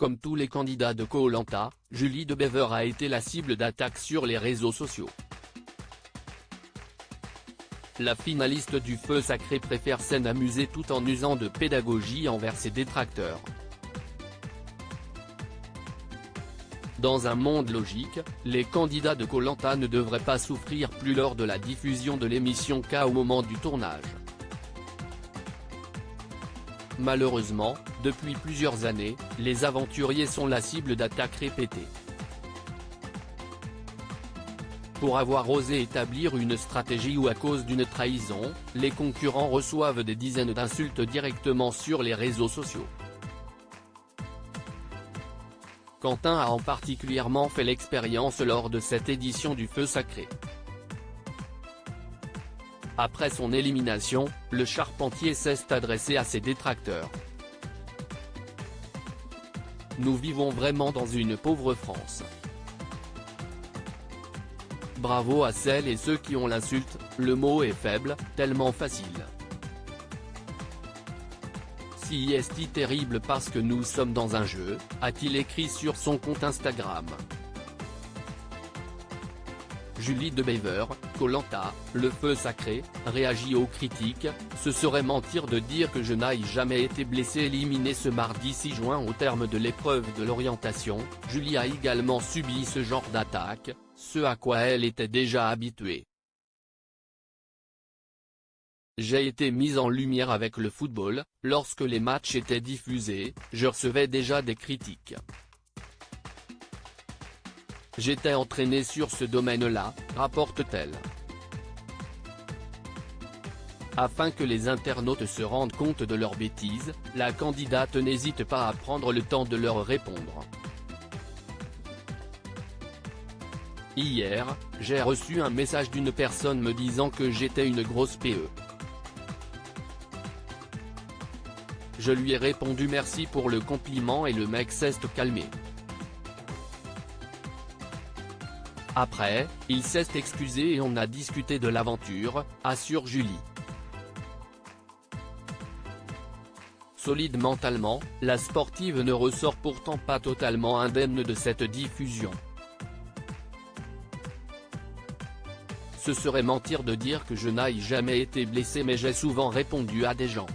Comme tous les candidats de Koh-Lanta, Julie de Bever a été la cible d'attaques sur les réseaux sociaux. La finaliste du Feu Sacré préfère s'en amuser tout en usant de pédagogie envers ses détracteurs. Dans un monde logique, les candidats de Koh-Lanta ne devraient pas souffrir plus lors de la diffusion de l'émission qu'au moment du tournage. Malheureusement, depuis plusieurs années, les aventuriers sont la cible d'attaques répétées. Pour avoir osé établir une stratégie ou à cause d'une trahison, les concurrents reçoivent des dizaines d'insultes directement sur les réseaux sociaux. Quentin a en particulièrement fait l'expérience lors de cette édition du Feu Sacré. Après son élimination, le charpentier s'est adressé à ses détracteurs. « Nous vivons vraiment dans une pauvre France. Bravo à celles et ceux qui ont l'insulte, le mot est faible, tellement facile. Si est terrible parce que nous sommes dans un jeu », a-t-il écrit sur son compte Instagram. Julie de Bever, Koh-Lanta, le Feu Sacré, réagit aux critiques. « Ce serait mentir de dire que je n'aille jamais été blessée » Éliminée ce mardi 6 juin au terme de l'épreuve de l'orientation, Julie a également subi ce genre d'attaque, ce à quoi elle était déjà habituée. « J'ai été mise en lumière avec le football, lorsque les matchs étaient diffusés, je recevais déjà des critiques. J'étais entraînée sur ce domaine-là », rapporte-t-elle. Afin que les internautes se rendent compte de leurs bêtises, la candidate n'hésite pas à prendre le temps de leur répondre. Hier, j'ai reçu un message d'une personne me disant que j'étais une grosse PE. Je lui ai répondu merci pour le compliment et le mec s'est calmé. Après, il s'est excusé et on a discuté de l'aventure, assure Julie. Solide mentalement, la sportive ne ressort pourtant pas totalement indemne de cette diffusion. Ce serait mentir de dire que je n'aille jamais été blessée, mais j'ai souvent répondu à des gens.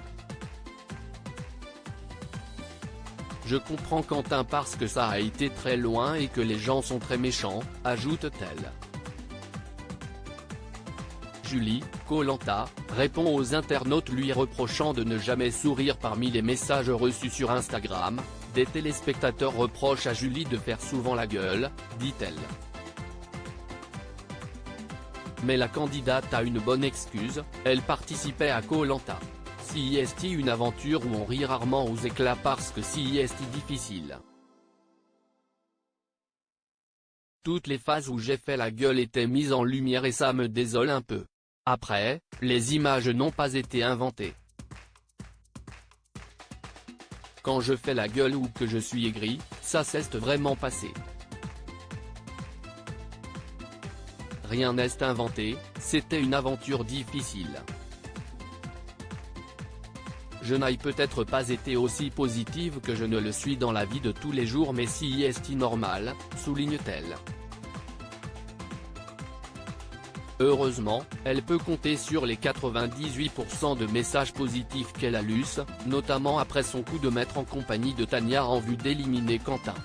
Je comprends Quentin parce que ça a été très loin et que les gens sont très méchants, ajoute-t-elle. Julie, Koh-Lanta, répond aux internautes lui reprochant de ne jamais sourire. Parmi les messages reçus sur Instagram, des téléspectateurs reprochent à Julie de faire souvent la gueule, dit-elle. Mais la candidate a une bonne excuse, elle participait à Koh-Lanta. Si est une aventure où on rit rarement aux éclats parce que si est difficile. Toutes les phases où j'ai fait la gueule étaient mises en lumière et ça me désole un peu. Après, les images n'ont pas été inventées. Quand je fais la gueule ou que je suis aigri, ça s'est vraiment passé. Rien n'est inventé, c'était une aventure difficile. Je n'ai peut-être pas été aussi positive que je ne le suis dans la vie de tous les jours, mais si est normal, souligne-t-elle. Heureusement, elle peut compter sur les 98% de messages positifs qu'elle a lus, notamment après son coup de maître en compagnie de Tania en vue d'éliminer Quentin.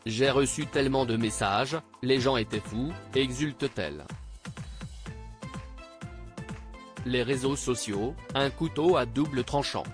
J'ai reçu tellement de messages, les gens étaient fous, exulte-t-elle. Les réseaux sociaux, un couteau à double tranchant.